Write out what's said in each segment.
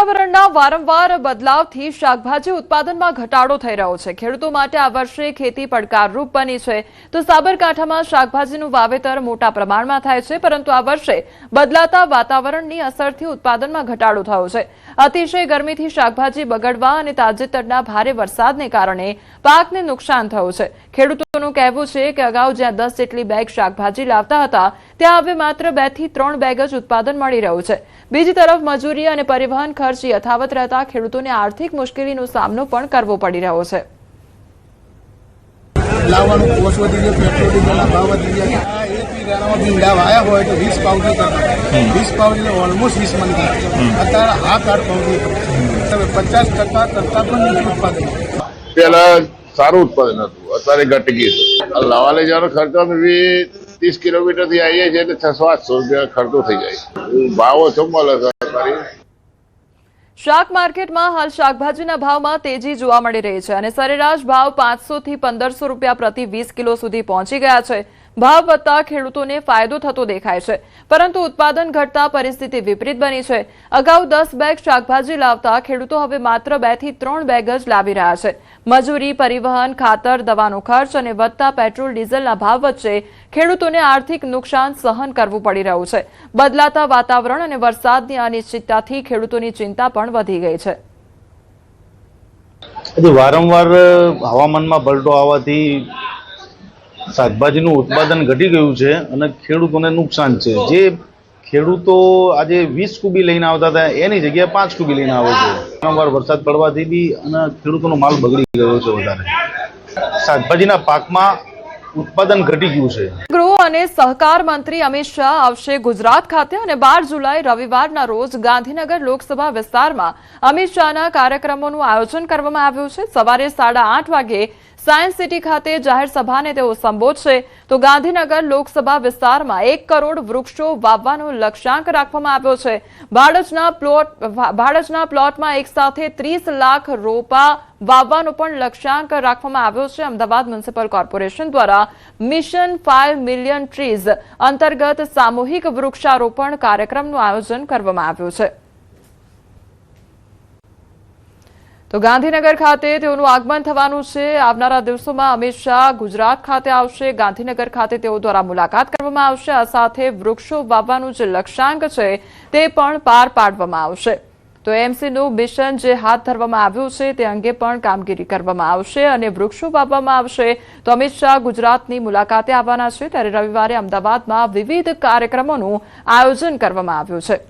વાતાવરણના વારંવાર બદલાવથી શાકભાજી ઉત્પાદનમાં ઘટાડો થઈ રહ્યો છે। ખેડૂતો માટે આ વર્ષે ખેતી પડકારરૂપ બની છે તો સાબરકાંઠામાં શાકભાજીનું વાવેતર મોટા પ્રમાણમાં થાય છે, પરંતુ આ વર્ષે બદલાતા વાતાવરણની અસરથી ઉત્પાદનમાં ઘટાડો થયો છે। અતિશય ગરમીથી શાકભાજી બગડવા અને તાજેતરના ભારે વરસાદને કારણે પાકને નુકસાન થયું છે। ખેડૂતોનું કહેવું છે કે અગાઉ જ્યાં 10 જેટલી બેગ શાકભાજી લાવતા હતા ત્યાં હવે માત્ર 2 થી 3 બેગ જ ઉત્પાદન મળી રહ્યું છે। બીજી તરફ મજૂરી અને પરિવહન ખર્ચ યથાવત રહેતા ખેડૂતોને આર્થિક મુશ્કેલીનો સામનો પણ કરવો પડી રહ્યો છે। લાવવાનું કોસ્ટ વધી ગયો, પેટ્રોલ ડીઝલના ભાવ વધી ગયા। આ એપી ગાળામાં ભીંડા વાયા હોય તો 20 પાઉન્ડ કરતા 20 પાઉન્ડ ઓલમોસ્ટ 20 મણ થાય। અત્યારે 7-8 પાઉન્ડ હવે 50% કરતા પણ નીચું ઉત્પાદન। પેલા સારું ઉત્પાદન હતું, અત્યારે ઘટી ગયું। લાવવા લઈ જવાનો ખર્ચો બી 30 કિલોમીટર થી આવીએ છીએ એટલે 600-800 રૂપિયા ખર્ચો થઈ જાય। ભાવ ઓછો મળે છે। શાક માર્કેટમાં હાલ શાકભાજીના ભાવમાં તેજી જોવા મળી રહી છે અને સરેરાશ ભાવ 500 થી 1500 રૂપિયા પ્રતિ 20 કિલો સુધી પહોંચી ગયા છે। ભાવ વધતા ખેડૂતોને ફાયદો થતો દેખાય છે, પરંતુ ઉત્પાદન ઘટતા પરિસ્થિતિ વિપરીત બની છે। અગાઉ 10 બેગ શાકભાજી લાવતા ખેડૂતો હવે માત્ર 2 થી 3 બેગ જ લાવી રહ્યા છે। મજૂરી, પરિવહન, ખાતર, દવાનો ખર્ચ અને વધતા પેટ્રોલ ડીઝલના ભાવ વચ્ચે ખેડૂતોને આર્થિક નુકસાન સહન કરવું પડી રહ્યું છે। બદલાતા વાતાવરણ અને વરસાદની અનિશ્ચિતતાથી ખેડૂતોની ચિંતા પણ વધી ગઈ છે। વારંવાર હવામાનમાં પલટો આવવાથી શાકભાજીનું ઉત્પાદન ઘટી ગયું છે અને ખેડૂતોને નુકસાન છે। જે ખેડૂતો આજે 20 કુબી લઈને આવતા હતા એની જગ્યાએ 5 કુબી લઈને આવે છે। વારંવાર વરસાદ પડવાથી બી અને ખેડૂતોનો માલ બગડી ગયો છે। વધારે શાકભાજીના પાકમાં ઉત્પાદન ઘટી ગયું છે। ગૃહ અને સહકાર મંત્રી અમિત શાહ આવશે ગુજરાત ખાતે અને 12 જુલાઈ રવિવારના રોજ ગાંધીનગર લોકસભા વિસ્તારમાં અમિત શાહના કાર્યક્રમોનું આયોજન કરવામાં આવ્યું છે। સવારે 8:30 વાગે સાયન્સ સિટી ખાતે જાહેર સભાને તેઓ સંબોધશે તો ગાંધીનગર લોકસભા વિસ્તારમાં 1 કરોડ વૃક્ષો વાવવાનો લક્ષ્યાંક રાખવામાં આવ્યો છે। ભાડજના પ્લોટમાં એક સાથે 30 લાખ રોપા વાવવાનો પણ લક્ષ્યાંક રાખવામાં આવ્યો છે। અમદાવાદ મ્યુનિસિપલ કોર્પોરેશન દ્વારા મિશન 5 મિલિયન ટ્રીઝ અંતર્ગત સામૂહિક વૃક્ષારોપણ કાર્યક્રમનું આયોજન કરવામાં આવ્યું છે। તો ગાંધીનગર ખાતે તેઓનું આગમન થવાનું છે। આવનારા દિવસોમાં અમિત શાહ ગુજરાત ખાતે આવશે। ગાંધીનગર ખાતે તેઓ દ્વારા મુલાકાત કરવામાં આવશે। આ સાથે વૃક્ષો વાવવાનું જે લક્ષ્યાંક છે તે પણ પાર પાડવામાં આવશે। તો એમસીનું મિશન જે હાથ ધરવામાં આવ્યું છે તે અંગે પણ કામગીરી કરવામાં આવશે અને વૃક્ષો વાવવામાં આવશે। તો અમિત શાહ ગુજરાતની મુલાકાતે આવવાના છે ત્યારે રવિવારે અમદાવાદમાં વિવિધ કાર્યક્રમોનું આયોજન કરવામાં આવ્યું છે।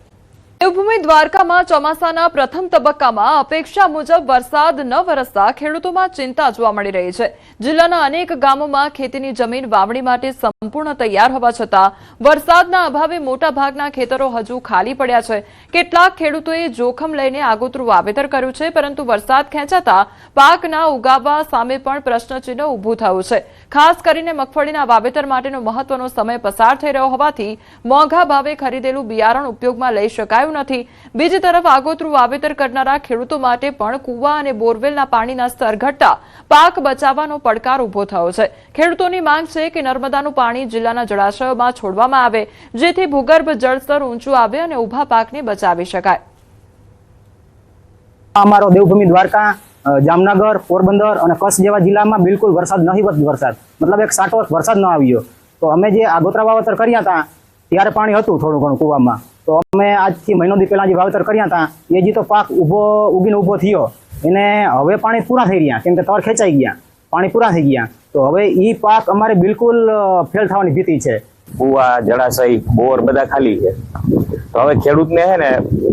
દેવભૂમિ દ્વારકામાં ચોમાસાના પ્રથમ તબક્કામાં અપેક્ષા મુજબ વરસાદ ન વરસતા ખેડૂતોમાં ચિંતા જોવા મળી રહી છે। જિલ્લાના અનેક ગામોમાં ખેતીની જમીન વાવણી માટે સંપૂર્ણ તૈયાર હોવા છતાં વરસાદના અભાવે મોટાભાગના ખેતરો હજુ ખાલી પડ્યા છે। કેટલાક ખેડૂતોએ જોખમ લઈને આગોતરું વાવેતર કર્યું છે, પરંતુ વરસાદ ખેંચાતા પાકના ઉગાવવા સામે પણ પ્રશ્નચિહ્ન ઊભું થયું છે। ખાસ કરીને મગફળીના વાવેતર માટેનો મહત્વનો સમય પસાર થઈ રહ્યો હોવાથી મોંઘા ભાવે ખરીદેલું બિયારણ ઉપયોગમાં લઈ શકાયું નથી। બીજી તરફ આગોતરું વાવેતર કરનારા ખેડૂતો માટે પણ કુવા અને બોરવેલના પાણીના સ્તર ઘટતા પાક બચાવવાનો પડકાર ઊભો થયો છે। ખેડૂતોની માંગ છે કે નર્મદાનું પાણી જિલ્લાના જળાશયોમાં છોડવામાં આવે જેથી ભૂગર્ભ જળસ્તર ઊંચું આવે અને ઊભા પાકને બચાવી શકાય। અમારો દેવભૂમિ દ્વારકા, જામનગર, પોરબંદર અને કચ્છ જેવા જિલ્લામાં બિલકુલ વરસાદ નહીવત વરસાદ, મતલબ એક સાટો વર્ષ વરસાદ ન આવ્યો। તો અમે જે આગોતરા વાવેતર કર્યા હતા ત્યારે પાણી હતું થોડું ઘણું કુવામાં, તો અમે આજથી મહિનો દી પહેલા જે વાવેતર કર્યા હતા એ જે તો પાક ઉગીને ઊભો થયો એને હવે પાણી પૂરા થઈ રહ્યા, કેમ કે તર ખેંચાઈ ગયા, પાણી પૂરા થઈ ગયા, તો હવે એ પાક અમારે બિલકુલ ફેલ થવાની ભીતિ છે। કુવા, જળાશય, બોર બધા ખાલી છે। તો હવે ખેડૂતને છે ને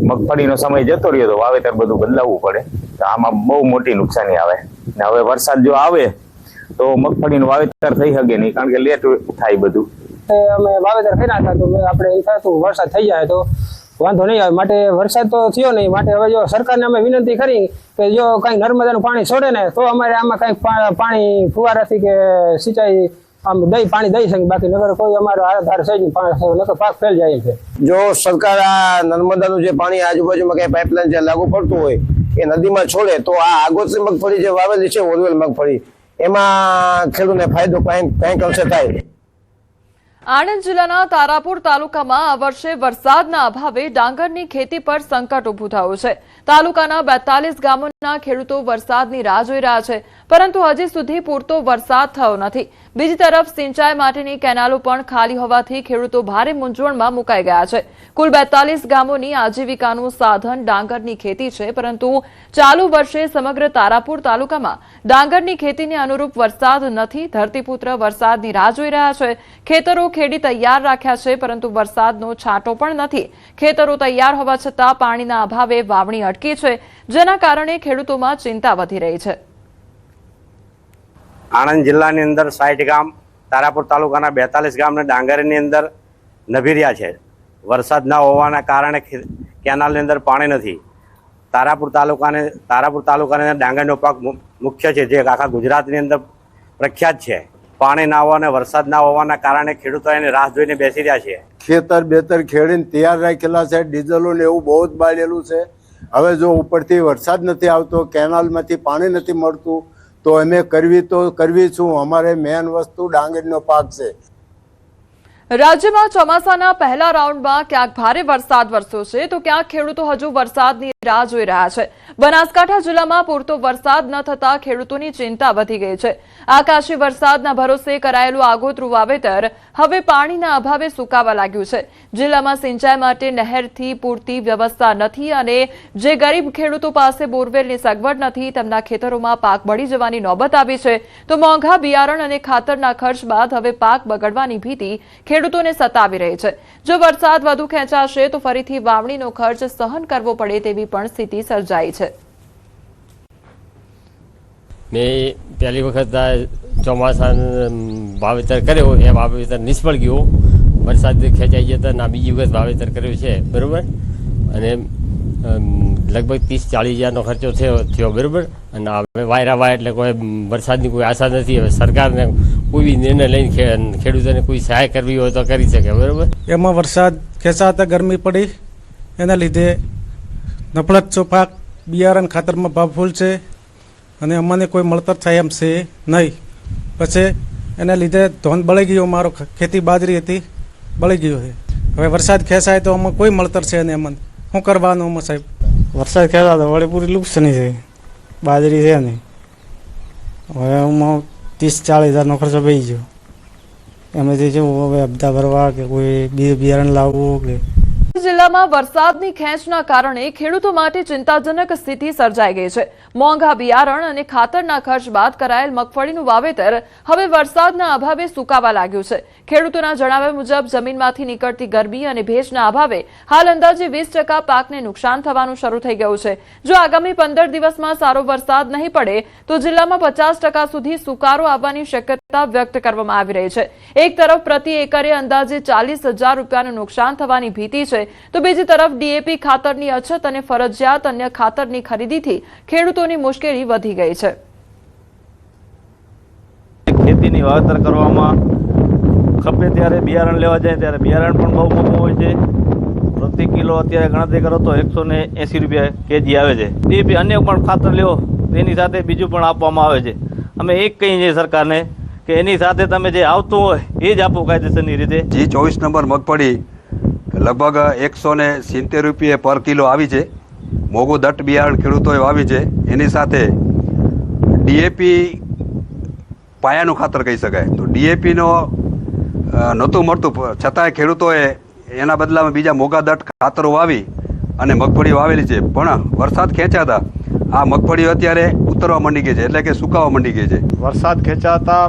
મગફળીનો સમય જતો રહ્યો તો વાવેતર બધું બદલાવવું પડે, તો આમાં બહુ મોટી નુકસાની આવે ને હવે વરસાદ જો આવે તો મગફળીનું વાવેતર થઈ શકે નહીં, કારણ કે લેટ થાય બધું। અમે વાવેતર કર્યા હતા તો આપણે એમ થતું વરસાદ થઈ જાય તો વાંધો નહીં આવે, માટે વરસાદ તો થયો નહીં, માટે હવે જો સરકારને અમે વિનંતી કરી કે જો કંઈક નર્મદાનું પાણી છોડે ને તો અમારે આમાં કંઈક પાણી ફુવારાથી કે સિંચાઈ આમ પાણી દઈ શકે, બાકી નગર કોઈ અમારો આધાર છે નહીં, નકર પાક ફેલ જાય છે। જો સરકાર આ નર્મદાનું જે પાણી આજુબાજુમાં કઈ પાઇપલાઇન જે લાગુ પડતું હોય એ નદીમાં છોડે તો આ આગોતરી મગફળી જે વાવેલી છે ઓરવેલ મગફળી એમાં ખેડૂતને ફાયદો કંઈક અંશે થાય। આણંદ જિલ્લાના તારાપુર તાલુકામાં આ વર્ષે વરસાદના અભાવે ડાંગરની ખેતી પર સંકટ ઊભું થયું છે। તાલુકાના 42 ગામોના ખેડૂતો વરસાદની રાહ જોઈ રહ્યા છે, પરંતુ હજી સુધી પૂરતો વરસાદ થયો નથી. બીજી તરફ સિંચાઈ માટેની કેનાલો પણ ખાલી હોવાથી ખેડૂતો ભારે મૂંઝવણમાં મુકાઈ ગયા છે. કુલ 42 ગામોની આજીવિકાનું સાધન ડાંગરની ખેતી છે, પરંતુ ચાલુ વર્ષે સમગ્ર તારાપુર તાલુકામાં ડાંગરની ખેતીને અનુરૂપ વરસાદ નથી. ધરતીપુત્ર વરસાદની રાહ જોઈ રહ્યા છે. ખેતરો ખેડી તૈયાર રાખ્યા છે, પરંતુ વરસાદનો છાંટો પણ નથી. ખેતરો તૈયાર હોવા છતાં પાણીના અભાવે વાવણી અટકી છે, જેના કારણે ખેડૂતોમાં ચિંતા વધી રહી છે. આણંદ જિલ્લાની અંદર 60 ગામ, તારાપુર તાલુકાના 42 ગામને ડાંગરની અંદર નભી રહ્યા છે. વરસાદ ન હોવાના કારણે કેનાલની અંદર પાણી નથી. તારાપુર તાલુકાની અંદર ડાંગરનો પાક મુખ્ય છે, જે આખા ગુજરાતની અંદર પ્રખ્યાત છે. પાણી ના હોવા અને વરસાદ ના હોવાના કારણે ખેડૂતો એની રાહ જોઈને બેસી રહ્યા છે. ખેતર બેતર ખેડીને તૈયાર રાખેલા છે, ડીઝલો ને એવું બહુ જ બાળેલું છે. હવે જો ઉપરથી વરસાદ નથી આવતો, કેનાલમાંથી પાણી નથી મળતું, તો અમે કરવી છું. અમારે મેન વસ્તુ ડાંગરનો પાક છે. રાજ્યમાં ચોમાસાના પહેલા રાઉન્ડમાં ક્યાંક ભારે વરસાદ વરસ્યો છે, તો ક્યાંક ખેડૂતો હજુ વરસાદની રાહ જોઈ રહ્યા છે. બનાસકાંઠા જિલ્લામાં પૂરતો વરસાદ ન થતા ખેડૂતોની ચિંતા વધી ગઈ છે. આકાશી વરસાદના ભરોસે કરાયેલું આગોતરું વાવેતર હવે પાણીના અભાવે સુકાવા લાગ્યું છે. જિલ્લામાં સિંચાઈ માટે નહેરથી પૂરતી વ્યવસ્થા નથી, અને જે ગરીબ ખેડૂતો પાસે બોરવેલની સગવડ નથી, તેમના ખેતરોમાં પાક બળી જવાની નોબત આવી છે. તો મોંઘા બિયારણ અને ખાતરના ખર્ચ બાદ હવે પાક બગડવાની ભીતિ ખેડૂતોને સતાવી રહી છે. જો વરસાદ વધુ ખેંચાશે તો ફરીથી વાવણીનો ખર્ચ સહન કરવો પડે તેવી પણ સ્થિતિ સર્જાઈ છે. મેં પહેલી વખત ચોમાસાનું વાવેતર કર્યો, એ વાવેતર નિષ્ફળ ગયો. વરસાદ ખેંચાઈ જતા ના બીજી વખત વાવેતર કર્યું છે, બરાબર. અને લગભગ 30-40 હજારનો ખર્ચો થયો, બરાબર. અને હવે વાયરા એટલે કોઈ વરસાદની કોઈ આશા નથી. હવે સરકારને કોઈ નિર્ણય લઈને ખેડૂતોને કોઈ સહાય કરવી હોય તો કરી શકે, બરાબર. એમાં વરસાદ ખેંચાતા ગરમી પડી, એના લીધે નફળત પાક બિયારણ ખાતરમાં ભાવ ફૂલ છે, અને અમને કોઈ મળતર થાય એમ છે નહીં. પછી એના લીધે ધોન બળી ગયો. મારો ખેતી બાજરી હતી, બળી ગયો છે. હવે વરસાદ ખેંચાય તો આમાં કોઈ મળતર છે નહીં. અમને શું કરવાનું આમાં સાહેબ? વરસાદ ખેંચાય તો વળી પૂરી નુકસાની છે. બાજરી છે નહીં, હવે આમાં 30-40 હજારનો ખર્ચો પડી ગયો. એમાંથી શું હવે હપ્તા ભરવા કે કોઈ બિયારણ લાવવું કે. જિલ્લામાં વરસાદની ખેંચના કારણે ખેડૂતો માટે ચિંતાજનક સ્થિતિ સર્જાઈ ગઈ છે. મોંઘા બિયારણ અને ખાતરના ખર્ચ બાદ કરાયેલ મગફળીનું વાવેતર હવે વરસાદના અભાવે સુકાવા લાગ્યું છે. ખેડૂતોના જણાવ્યા મુજબ જમીનમાંથી નીકળતી ગરમી અને ભેજના અભાવે હાલ અંદાજે 20% પાકને નુકસાન થવાનું શરૂ થઈ ગયું છે. જો આગામી 15 દિવસમાં સારો વરસાદ નહીં પડે તો જિલ્લામાં 50% સુધી સુકારો આવવાની શક્યતા વ્યક્ત કરવામાં આવી રહી છે. એક તરફ પ્રતિ એકરે અંદાજે 40,000 રૂપિયાનું નુકસાન થવાની ભીતિ છે, તો બીજી તરફ ડીએપી ખાતરની અછત અને ફરજિયાત અન્ય ખાતરની ખરીદીથી ખેડૂતોની મુશ્કેલી વધી ગઈ છે. ખેતીની વાવેતર કરવામાં ખપે ત્યારે બિયારણ લેવા જાય ત્યારે બિયારણ પણ બહુ મોંઘું હોય છે. પ્રતિ કિલો અત્યારે ગણતરી કરો તો 180 રૂપિયા કેજી આવે છે. ડીએપી અન્ય પણ ખાતર લેવો તેની સાથે બીજું પણ આપવામાં આવે છે. અમે એક કહીએ છીએ સરકારને કે એની સાથે તમે જે આવતું હોય એ જ આપો કાયદેસરની રીતે. G24 નંબર મગફળી લગભગ 170 રૂપિયા પર કિલો આવી છે. મોંઘું દટ બિયારણ ખેડૂતોએ વાવી છે. એની સાથે ડીએપી પાયાનું ખાતર કહી શકાય, તો ડીએપીનો નહોતું મળતું, છતાંય ખેડૂતોએ એના બદલામાં બીજા મોંઘા દટ ખાતરો વાવી અને મગફળી વાવેલી છે. પણ વરસાદ ખેંચાતા આ મગફળી અત્યારે ઉતરવા માંડી ગઈ છે, એટલે કે સુકાવા માંડી ગઈ છે. વરસાદ ખેંચાતા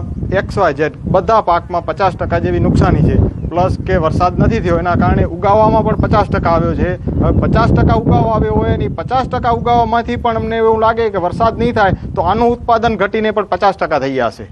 XYZ બધા પાકમાં 50% જેવી નુકસાની છે. પ્લસ કે વરસાદ નથી થયો એના કારણે ઉગાવવામાં પણ 50% આવ્યો છે. હવે 50% ઉગાવો આવ્યો હોય એની 50% ઉગાવવામાંથી પણ અમને એવું લાગે કે વરસાદ નહીં થાય તો આનું ઉત્પાદન ઘટીને પણ 50% થઈ જશે.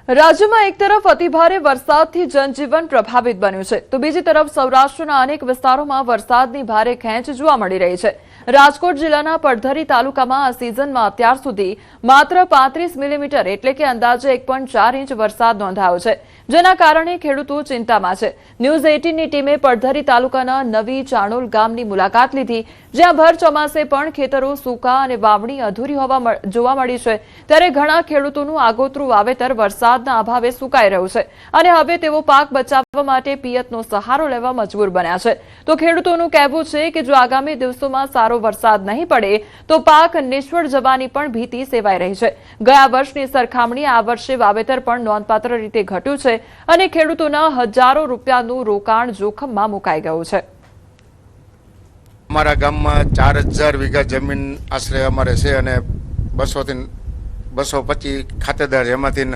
રાજ્યમાં એક તરફ અતિભારે વરસાદથી જનજીવન પ્રભાવિત બન્યું છે, તો બીજી તરફ સૌરાષ્ટ્રના અનેક વિસ્તારોમાં વરસાદની ભારે ખેંચ જોવા મળી રહી છે. રાજકોટ જિલ્લાના પડધરી તાલુકામાં આ સિઝનમાં અત્યાર સુધી માત્ર 35 મિલીમીટર એટલે કે અંદાજે 1.4 ઇંચ વરસાદ નોંધાયો છે, જેના કારણે ખેડૂતો ચિંતામાં છે. ન્યૂઝ 18ની ટીમે પડધરી તાલુકાના નવી ચાણોલ ગામની મુલાકાત લીધી, જ્યાં ભર ચોમાસે પણ ખેતરો સૂકા અને વાવણી અધૂરી હોવા જોવા મળી છે. ત્યારે ઘણા ખેડૂતોનું આગોતરું વાવેતર વરસાદના અભાવે સુકાઈ રહ્યું છે, અને હવે તેઓ પાક બચાવવા માટે પિયતનો સહારો લેવા મજબૂર બન્યા છે. તો ખેડૂતોનું કહેવું છે કે જો આગામી દિવસોમાં સારો સારો વરસાદ નહીં પડે તો પાક નિષ્ફળ જવાની પણ ભીતિ સેવાઈ રહી છે. ગયા વર્ષની સરખામણીએ આ વર્ષે વાવેતર પણ નોંધપાત્ર રીતે ઘટ્યું છે અને ખેડૂતોના હજારો રૂપિયાનું રોકાણ જોખમમાં મુકાઈ ગયું છે. અમારા ગામમાં 4000 વીઘા જમીન આશરે અમારે છે અને 200 થી 225 ખાતેદાર, એમાંથી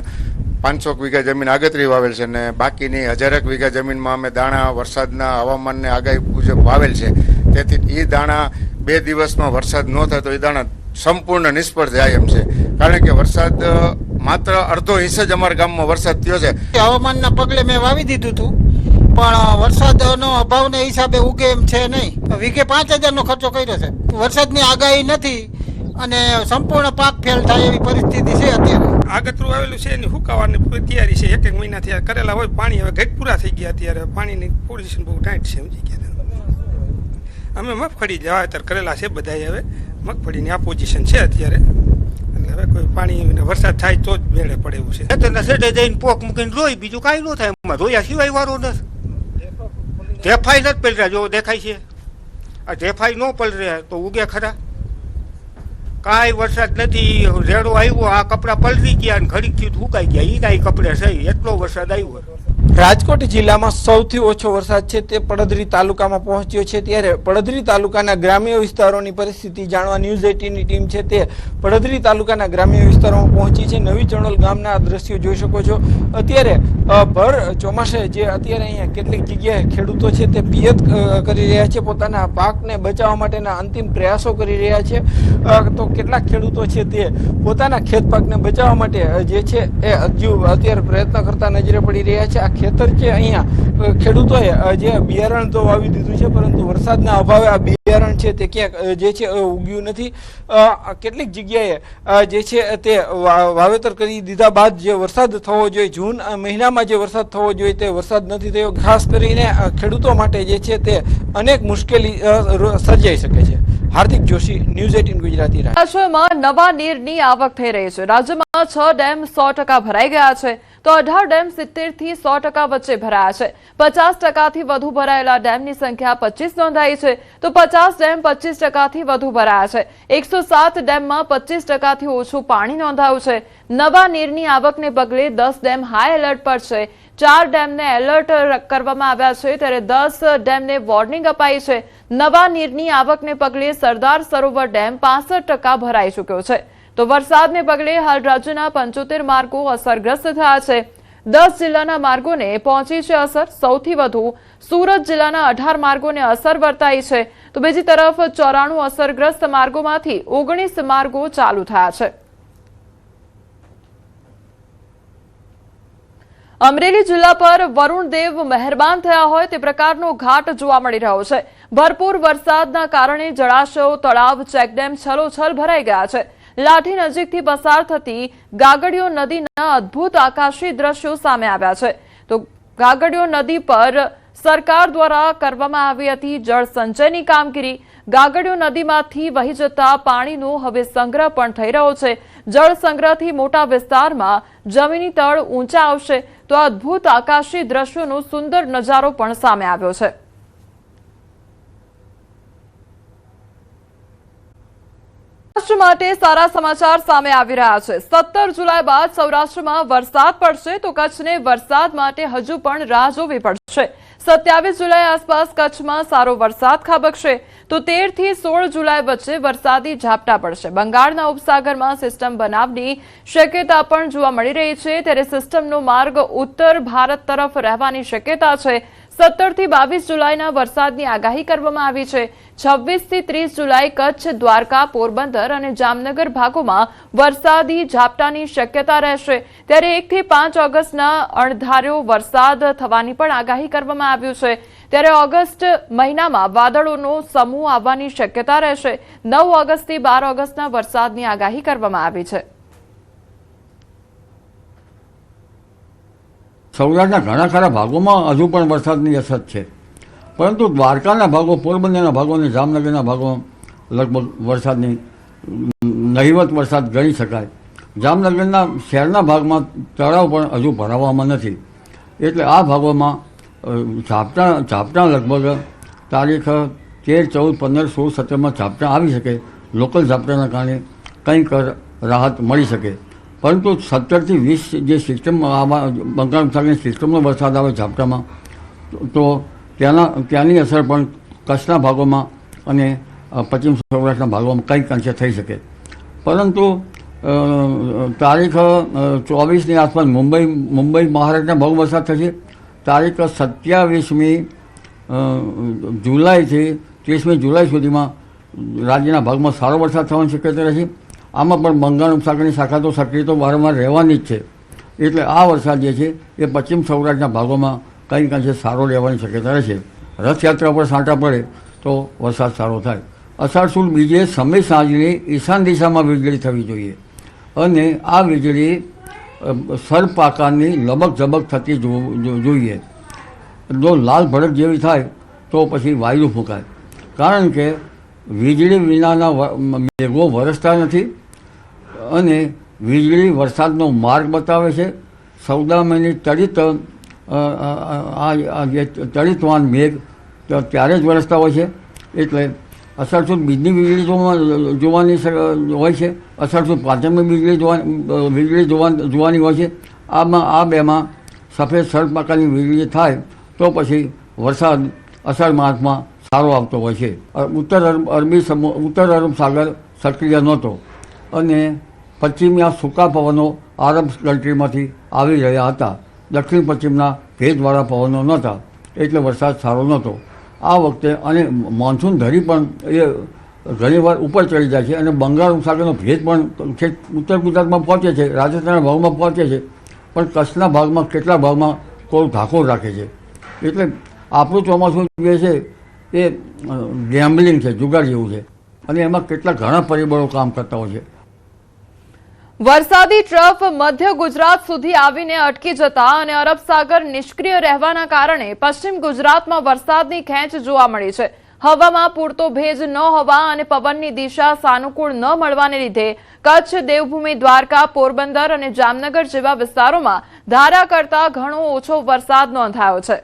500 વીઘા જમીન આગતરી વાવેલ છે અને બાકીની 1000 વીઘા જમીનમાં અમે દાણા વરસાદના હવામાનને આગાહી મુજબ વાવેલ છે. તેથી એ દાણા 2 દિવસમાં વરસાદ ન થાય તો એ દાણા સંપૂર્ણ નિષ્ફળ જાય એમ છે. કારણ કે વરસાદ માત્ર અડધો ઇંચ જ અમારા ગામમાં વરસાદ થયો છે. હવામાનના પગલે મેં વાવી દીધું હતું, પણ વરસાદનો અભાવને હિસાબે ઉગે એમ છે નહીં. વીઘે 5000નો ખર્ચો કર્યો છે. વરસાદની આગાહી નથી અને સંપૂર્ણ પાક ફેલ થાય એવી પરિસ્થિતિ છે અત્યારે. આગતરું આવેલું છે એની હુકાવાની પૂરી તૈયારી છે. એક મહિનાથી કરેલા હોય પાણી હવે ઘટ પૂરા થઈ ગયા. અત્યારે પાણીની પોઝિશન બહુ ટાઈટ છે. સમજી ગયા અમે મગફળી વાવેતર કરેલા છે બધા. હવે મગફળીની આ પોઝિશન છે અત્યારે. એટલે હવે કોઈ પાણી વરસાદ થાય તો જ મેળે પડે એવું છે. ખેતરના સેટે જઈને પોક મૂકીને રોઈ, બીજું કાંઈ ન થાય. એમાં રોયા સિવાય વારો નથી. ઢેફાઈ નથી પલર્યા, જો દેખાય છે. આ ઢેફાઈ ન પલરે તો ઉગે ખરા. કાંઈ વરસાદ નથી. રેડો આવ્યો, આ કપડાં પલરી ગયા અને ઘડીક થયું સુકાઈ ગયા. એ કાંઈ કપડે સહી એટલો વરસાદ આવ્યો. રાજકોટ જિલ્લામાં સૌથી ઓછો વરસાદ છે તે પડધરી તાલુકામાં પહોંચ્યો છે. ત્યારે પડધરી તાલુકાના ગ્રામ્ય વિસ્તારોની પરિસ્થિતિ જાણવા ન્યૂઝ 18ની ટીમ છે તે પડધરી તાલુકાના ગ્રામ્ય વિસ્તારોમાં પહોંચી છે. નવી ચણોલ ગામના દ્રશ્યો જોઈ શકો છો. અત્યારે ભર ચોમાસે જે અત્યારે અહીંયા કેટલીક જગ્યાએ ખેડૂતો છે તે પિયત કરી રહ્યા છે, પોતાના પાકને બચાવવા માટેના અંતિમ પ્રયાસો કરી રહ્યા છે. તો કેટલાક ખેડૂતો છે તે પોતાના ખેત પાકને બચાવવા માટે જે છે એ હજુ અત્યારે પ્રયત્ન કરતા નજરે પડી રહ્યા છે. આ ખેતર છે અહીંયા ખેડૂતોએ જે બિયારણ તો વાવી દીધું છે, પરંતુ વરસાદના અભાવે આ બિયારણ છે તે ક્યાંક જે છે ઉગ્યું નથી. કેટલીક જગ્યાએ જે છે તે વાવેતર કરી દીધા બાદ જે વરસાદ થવો જોઈએ, જૂન મહિનામાં જે વરસાદ થવો જોઈએ તે વરસાદ નથી થયો. ખાસ કરીને ખેડૂતો માટે જે છે તે અનેક મુશ્કેલી સર્જાઈ શકે છે. હાર્દિક જોશી, ન્યૂઝ 18 ગુજરાતી. રાજ્યમાં નવા નીરની આવક થઈ રહી છે. રાજ્યમાં 6 ડેમ 100% ભરાઈ ગયા છે તો 18 ડેમ 70 થી 100% વચ્ચે ભરાયા છે. 50% થી વધુ ભરાયેલા ડેમની સંખ્યા 25 નોંધાઈ છે તો 50 ડેમ 25% થી વધુ ભરાયા છે. 107 ડેમમાં 25% થી ઓછું પાણી નોંધાયું છે. નવા નીરની આવકને પગલે 10 ડેમ હાઈ એલર્ટ પર છે. 4 ડેમને એલર્ટ કરવામાં આવ્યા છે ત્યારે 10 ડેમને વોર્નિંગ અપાઈ છે. નવા નીરની આવકને પગલે સરદાર સરોવર ડેમ 65% ભરાઈ ચૂક્યો છે. તો વરસાદને પગલે હાલ રાજ્યના 75 માર્ગો અસરગ્રસ્ત થયા છે. 10 જિલ્લાના માર્ગોને પહોંચી છે અસર. સૌથી વધુ સુરત જિલ્લાના 18 માર્ગોને અસર વર્તાઈ છે તો બીજી તરફ 94 અસરગ્રસ્ત માર્ગોમાંથી 19 માર્ગો ચાલુ થયા છે. અમરેલી જિલ્લા પર વરુણદેવ મહેરબાન થયા હોય તે પ્રકારનો ઘાટ જોવા મળી રહ્યો છે. ભરપૂર વરસાદના કારણે જળાશયો, તળાવ, ચેકડેમ છલોછલ ભરાઈ ગયા છે. લાઠી નજીકથી પસાર થતી ગાગડીયો નદીના અદભુત આકાશી દ્રશ્યો સામે આવ્યા છે. તો ગાગડીયો નદી પર સરકાર દ્વારા કરવામાં આવી હતી જળ સંચયની કામગીરી. ગાગડીયો નદીમાંથી વહી જતા પાણીનો હવે સંગ્રહ પણ થઈ રહ્યો છે. જળ સંગ્રહથી મોટા વિસ્તારમાં જમીની તળ ઊંચા આવશે તો અદભુત આકાશી દ્રશ્યોનો સુંદર નજારો પણ સામે આવ્યો છે. સૌરાષ્ટ્ર માટે સારા સમાચાર સામે આવી રહ્યા છે. 17 જુલાઈ બાદ સૌરાષ્ટ્રમાં વરસાદ પડશે તો કચ્છને વરસાદ માટે હજુ પણ રાહ જોવી પડશે. 27 જુલાઈ આસપાસ કચ્છમાં સારો વરસાદ ખાબકશે તો 13 થી 16 જુલાઈ વચ્ચે વરસાદી ઝાપટા પડશે. બંગાળના ઉપસાગરમાં સિસ્ટમ બનાવની શક્યતા પણ જોવા મળી રહી છે ત્યારે સિસ્ટમનો માર્ગ ઉત્તર ભારત તરફ રહેવાની શક્યતા છે. 17 થી 22 જુલાઈના વરસાદની આગાહી કરવામાં આવી છે. 26 થી 30 જુલાઈ કચ્છ, દ્વારકા, પોરબંદર અને જામનગર ભાગોમાં વરસાદી ઝાપટાની શક્યતા રહેશે ત્યારે 1 થી 5 ઓગસ્ટના અણધાર્યો વરસાદ થવાની પણ આગાહી કરવામાં આવ્યું છે. ત્યારે ઓગસ્ટ મહિનામાં વાદળોનો સમૂહ આવવાની શક્યતા રહેશે. 9 ઓગસ્ટથી 12 ઓગસ્ટના વરસાદની આગાહી કરવામાં આવી છે. સૌરાષ્ટ્રના ઘણા ખરા ભાગોમાં હજુ પણ વરસાદની અછત છે, પરંતુ દ્વારકાના ભાગો, પોરબંદરના ભાગો અને જામનગરના ભાગોમાં લગભગ વરસાદની નહિવત વરસાદ ગણી શકાય. જામનગરના શહેરના ભાગમાં તળાવ પણ હજુ ભરાવામાં નથી, એટલે આ ભાગોમાં ઝાપટા લગભગ તારીખ 13, 14, 15, 16, 17 ઝાપટા આવી શકે, લોકલ ઝાપટાના કારણે કંઈક રાહત મળી શકે. પરંતુ 17 થી 20 જે સિસ્ટમ બંગાળ ઉપસાગરની સિસ્ટમનો વરસાદ આવે ઝાપટામાં, તો ત્યાંની અસર પણ કચ્છના ભાગોમાં અને પશ્ચિમ સૌરાષ્ટ્રના ભાગોમાં કંઈક અંશે થઈ શકે. પરંતુ તારીખ 24ની આસપાસ મુંબઈ મહારાષ્ટ્રના ભાગમાં વરસાદ થશે. તારીખ 27મી જુલાઈથી 30મી જુલાઈ સુધીમાં રાજ્યના ભાગમાં સારો વરસાદ થવાની શક્યતા રહેશે. આમાં પણ બંગાળ ઉપસાગરની શાખા તો સક્રિય તો વારંવાર રહેવાની જ છે. એટલે આ વરસાદ જે છે એ પશ્ચિમ સૌરાષ્ટ્રના ભાગોમાં કંઈક અંશે સારો રહેવાની શક્યતા રહેશે. રથયાત્રા પર સાંટા પડે તો વરસાદ સારો થાય. અષાઢ સુદ બીજે સમય સાંજની ઈશાન દિશામાં વીજળી થવી જોઈએ અને આ વીજળી સર્પ આકારની લબક ઝબક થતી જોઈએ. જો લાલ ભડક જેવી થાય તો પછી વાયુ ફૂંકાય. કારણ કે વીજળી વિનાના મેઘો વરસતા નથી અને વીજળી વરસાદનો માર્ગ બતાવે છે. સૌદામયની તડિતવાન મેઘ ત્યારે જ વરસતા હોય છે. એટલે અષાઢ સુદ બીજની વીજળી જોવાની હોય છે, અષાઢ સુદ પાંચમની વીજળી જોવાની હોય છે. આ બેમાં સફેદ સર્પ આકારની વીજળી થાય તો પછી વરસાદ અષાઢ માસમાં સારો આવતો હોય છે. ઉત્તર અરબ સાગર સક્રિય નહોતો અને પશ્ચિમી સૂકા પવનો આરબ કન્ટ્રીમાંથી આવી રહ્યા હતા. દક્ષિણ પશ્ચિમના ભેજવાળા પવનો નહોતા એટલે વરસાદ સારો નહોતો આ વખતે. અને મોન્સૂન ધરી પણ એ ઘણીવાર ઉપર ચડી જાય છે અને બંગાળ ઉપસાગરનો ભેજ પણ ઉત્તર ગુજરાતમાં પહોંચે છે, રાજસ્થાનના ભાગમાં પહોંચે છે, પણ કચ્છના ભાગમાં કેટલા ભાગમાં કોઈ ઢાંકો રાખે છે. એટલે આપણું ચોમાસું જે છે એ ગેમ્બલિંગ છે, જુગાર જેવું છે અને એમાં કેટલા ઘણા પરિબળો કામ કરતા હોય છે. વરસાદી ટ્રફ મધ્ય ગુજરાત સુધી આવીને અટકી જતા અને અરબ સાગર નિષ્ક્રિય રહેવાના કારણે પશ્ચિમ ગુજરાતમાં વરસાદની ખેંચ જોવા મળી છે. હવામાં પૂરતો ભેજ ન હોવા અને પવનની દિશા સાનુકૂળ ન મળવાને લીધે કચ્છ, દેવભૂમિ, દ્વારકા, પોરબંદર અને જામનગર જેવા વિસ્તારોમાં ધારા કરતા ઘણો ઓછો વરસાદ નોંધાયો છે.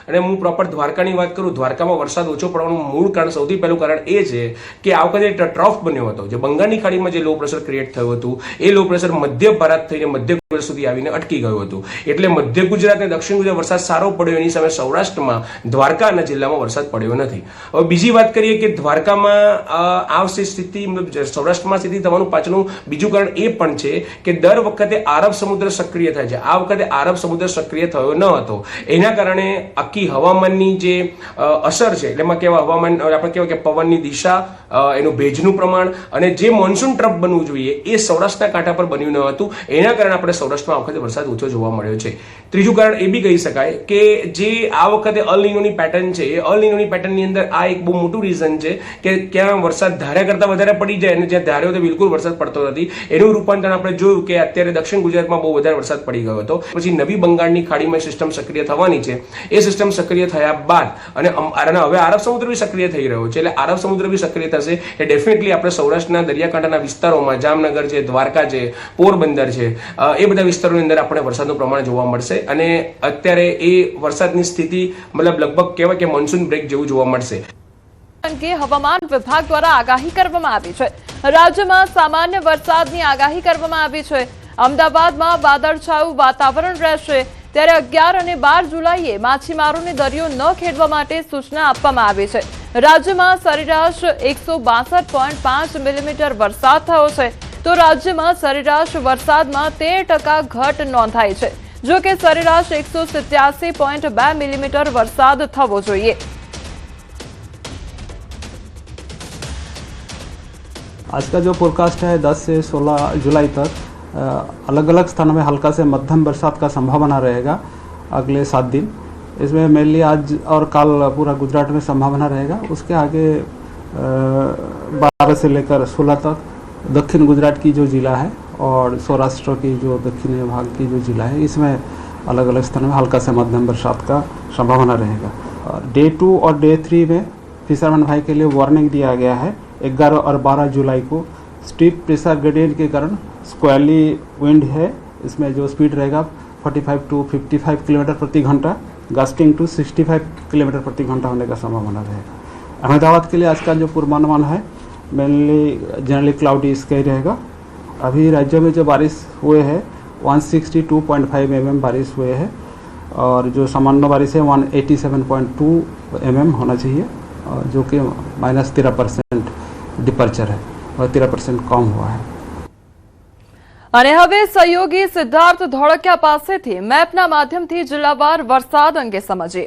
અને હું પ્રોપર દ્વારકાની વાત કરું, દ્વારકામાં વરસાદ ઓછો પડવાનું મૂળ કારણ, સૌથી પહેલું કારણ એ છે કે આ વખતે ટ્રફ બન્યો હતો. જે બંગાળની ખાડીમાં જે લો પ્રેશર ક્રિએટ થયું હતું એ લો પ્રેશર મધ્ય ભારત થઈને મધ્ય ગુજરાત સુધી આવીને અટકી ગયું હતું. એટલે મધ્ય ગુજરાત અને દક્ષિણ ગુજરાત વરસાદ સારો પડ્યો, એની સામે સૌરાષ્ટ્રમાં દ્વારકાના જિલ્લામાં વરસાદ પડ્યો નથી. હવે બીજી વાત કરીએ કે દ્વારકામાં આ સ્થિતિ, સૌરાષ્ટ્રમાં સ્થિતિ થવાનું પાછળનું બીજું કારણ એ પણ છે કે દર વખતે આરબ સમુદ્ર સક્રિય થાય છે. આ વખતે આરબ સમુદ્ર સક્રિય થયો ન હતો. એના કારણે આખી હવામાનની જે અસર છે, એટલે એમાં કેવા હવામાન આપણે કહેવાય કે પવનની દિશા, એનું ભેજનું પ્રમાણ અને જે મોન્સૂન ટ્રફ બનવું જોઈએ એ સૌરાષ્ટ્રના કાંઠા પર બન્યું ન હતું. એના કારણે આપણે સૌરાષ્ટ્રમાં આ વખતે વરસાદ ઓછો જોવા મળ્યો છે. ત્રીજું કારણ એ બી કહી શકાય કે જે આ વખતે અલ નીનોની પેટર્ન છે, એ અલ નીનોની પેટર્નની અંદર આ એક બહુ મોટું રીઝન છે કે ક્યાં વરસાદ ધાર્યા કરતાં વધારે પડી જાય અને જ્યાં ધાર્યો તો બિલકુલ વરસાદ પડતો નથી. એનું રૂપાંતર આપણે જોયું કે અત્યારે દક્ષિણ ગુજરાતમાં બહુ વધારે વરસાદ પડી ગયો હતો. પછી નવી બંગાળની ખાડીમાં સિસ્ટમ સક્રિય થવાની છે. એ સિસ્ટમ સક્રિય થયા બાદ અને હવે આરબ સમુદ્ર બી સક્રિય થઈ રહ્યો છે. એટલે આરબ સમુદ્ર બી સક્રિય થશે એ ડેફિનેટલી આપણે સૌરાષ્ટ્રના દરિયાકાંઠાના વિસ્તારોમાં, જામનગર છે, દ્વારકા છે, પોરબંદર છે, એ બધા વિસ્તારોની અંદર આપણે વરસાદનું પ્રમાણ જોવા મળશે. અને અત્યારે એ વરસાદની સ્થિતિ મતલબ લગભગ કહેવાય કે મોન્સૂન બ્રેક જેવું જોવા મળશે. અંગે હવામાન વિભાગ દ્વારા આગાહી કરવામાં આવી છે. રાજ્યમાં સામાન્ય વરસાદની આગાહી કરવામાં આવી છે. અમદાવાદમાં વાદળછાયું વાતાવરણ રહેશે. ત્યારે 11 અને 12 જુલાઈએ માછીમારોને દરિયો ન ખેડવા માટે સૂચના આપવામાં આવી છે. રાજ્યમાં સરેરાશ 162.5 મિલીમીટર વરસાદ થયો છે, તો રાજ્યમાં સરેરાશ વરસાદમાં 13% ઘટ નોંધાઈ છે. જો કે સરેરાશ 187.2 મિલીમીટર વરસાદ થવો જોઈએ. आज का जो फोरकास्ट है 10 से 16 जुलाई तक अलग अलग स्थानों में हल्का से मध्यम बरसात का संभावना रहेगा अगले 7 दिन. इसमें मेनली आज और कल पूरा गुजरात में संभावना रहेगा. उसके आगे 12 से लेकर 16 तक दक्षिण गुजरात की जो ज़िला है और सौराष्ट्र की जो दक्षिणी भाग की जो ज़िला है, इसमें अलग अलग स्थानों में हल्का से मध्यम बरसात का संभावना रहेगा. डे 2 और डे 3 में फिशरमैन भाई के लिए वार्निंग दिया गया है. 11 और 12 जुलाई को स्टीप प्रेशर ग्रेडियंट के कारण स्क्वेली विंड है. इसमें जो स्पीड रहेगा 45 to 55 किलोमीटर प्रति घंटा. गस्टिंग टू 65 किलोमीटर प्रति घंटा होने का संभावना रहेगा। अहमदाबाद के लिए आज का जो पूर्वानुमान है मेनली जनरली क्लाउडी स्काई रहेगा। अभी राज्य में जो बारिश हुए हैं 162.5 mm बारिश हुए हैं और जो सामान्य बारिश है 187.2 mm होना चाहिए, जो कि -13% डिपर्चर है और 13% कम हुआ है। અને હવે સહયોગી સિદ્ધાર્થ ધોળકિયા પાસેથી મેપના માધ્યમથી જિલ્લાવાર વરસાદ અંગે સમજીએ।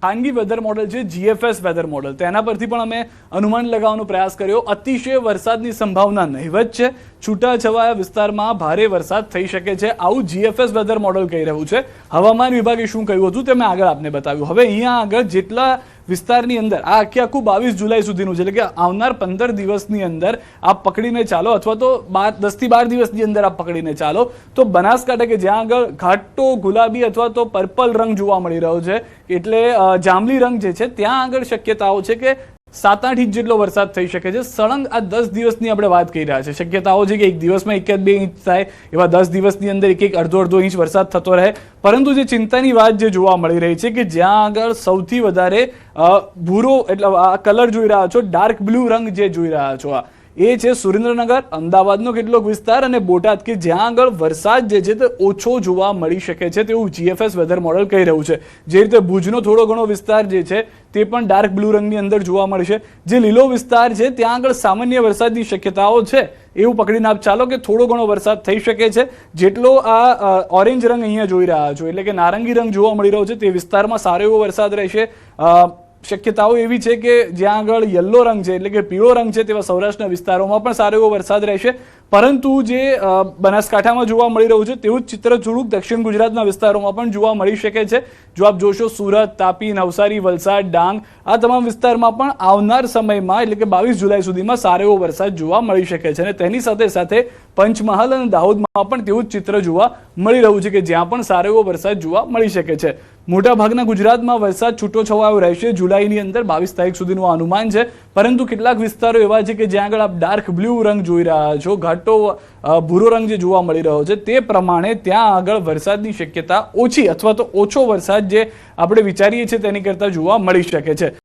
ખાનગી વેધર મોડલ છે જીએફએસ વેધર મોડલ, તેના પરથી પણ અમે અનુમાન લગાવવાનો પ્રયાસ કર્યો। અતિશય વરસાદની સંભાવના નહીવત છે, છૂટાછવાયા વિસ્તારમાં ભારે વરસાદ થઈ શકે છે, આવું જીએફએસ વેધર મોડલ કહી રહ્યું છે। હવામાન વિભાગે શું કહ્યું હતું તે મેં આગળ આપને બતાવ્યું। હવે અહીંયા આગળ જેટલા વિસ્તારની અંદર આ આખું 22 જુલાઈ સુધીનું છે, એટલે કે આવનાર 15 દિવસની અંદર આપ પકડીને ચાલો અથવા તો 10 થી 12 દિવસની અંદર આપ પકડીને ચાલો તો બનાસકાંઠા કે જ્યાં આગળ ઘાટો ગુલાબી અથવા તો પર્પલ રંગ જોવા મળી રહ્યો છે, એટલે જાંબલી રંગ જે છે ત્યાં આગળ શક્યતાઓ છે કે 7-8 ઇંચ જેટલો વરસાદ થઈ શકે છે। સળંગ આ 10 દિવસની આપણે વાત કરી રહ્યા છે। શક્યતાઓ છે કે એક દિવસમાં 1-2 ઇંચ થાય, એવા 10 દિવસની અંદર 1-1 અડધો ઇંચ વરસાદ થતો રહે। પરંતુ જે ચિંતાની વાત જે જોવા મળી રહી છે કે જ્યાં આગળ સૌથી વધારે ભૂરો એટલે આ કલર જોઈ રહ્યા છો, ડાર્ક બ્લુ રંગ જે જોઈ રહ્યા છો એ છે સુરેન્દ્રનગર, અમદાવાદનો કેટલોક વિસ્તાર અને બોટાદ કે જ્યાં આગળ વરસાદ જે છે તે ઓછો જોવા મળી શકે છે તેવું જીએફએસ વેધર મોડલ કહી રહ્યું છે। જે રીતે ભુજનો થોડો ઘણો વિસ્તાર જે છે તે પણ ડાર્ક બ્લુ રંગની અંદર જોવા મળશે। જે લીલો વિસ્તાર છે ત્યાં આગળ સામાન્ય વરસાદની શક્યતાઓ છે એવું પકડીને આપ ચાલો કે થોડો ઘણો વરસાદ થઈ શકે છે। જેટલો આ ઓરેન્જ રંગ અહીંયા જોઈ રહ્યા છો એટલે કે નારંગી રંગ જોવા મળી રહ્યો છે તે વિસ્તારમાં સારો એવો વરસાદ રહેશે। શક્યતાઓ એવી છે કે જ્યાં આગળ યલો રંગ છે એટલે કે પીળો રંગ છે તેવા સૌરાષ્ટ્રના વિસ્તારોમાં પણ સારો એવો વરસાદ રહેશે। પરંતુ જે બનાસકાંઠામાં જોવા મળી રહ્યું છે તેવું જ ચિત્ર થોડુંક દક્ષિણ ગુજરાતના વિસ્તારોમાં પણ જોવા મળી શકે છે। જો આપ જોશો સુરત, તાપી, નવસારી, વલસાડ, ડાંગ આ તમામ વિસ્તારમાં પણ આવનાર સમયમાં એટલે કે 22 જુલાઈ સુધીમાં સારો એવો વરસાદ જોવા મળી શકે છે। અને તેની સાથે સાથે પંચમહાલ અને દાહોદમાં પણ તેવું જ ચિત્ર જોવા મળી રહ્યું છે કે જ્યાં પણ સારો એવો વરસાદ જોવા મળી શકે છે। મોટા ભાગના ગુજરાતમાં વરસાદ છૂટો છવાયો રહેશે જુલાઈની અંદર 22 તારીખ સુધીનું અનુમાન છે। પરંતુ કેટલાક વિસ્તારો એવા છે કે જ્યાં આગળ આપ ડાર્ક બ્લુ રંગ જોઈ રહ્યા છો, ઘાટો ભૂરો રંગ જે જોવા મળી રહ્યો છે તે પ્રમાણે ત્યાં આગળ વરસાદની શક્યતા ઓછી અથવા તો ઓછો વરસાદ જે આપણે વિચારીએ છીએ તેની કરતાં જોવા મળી શકે છે।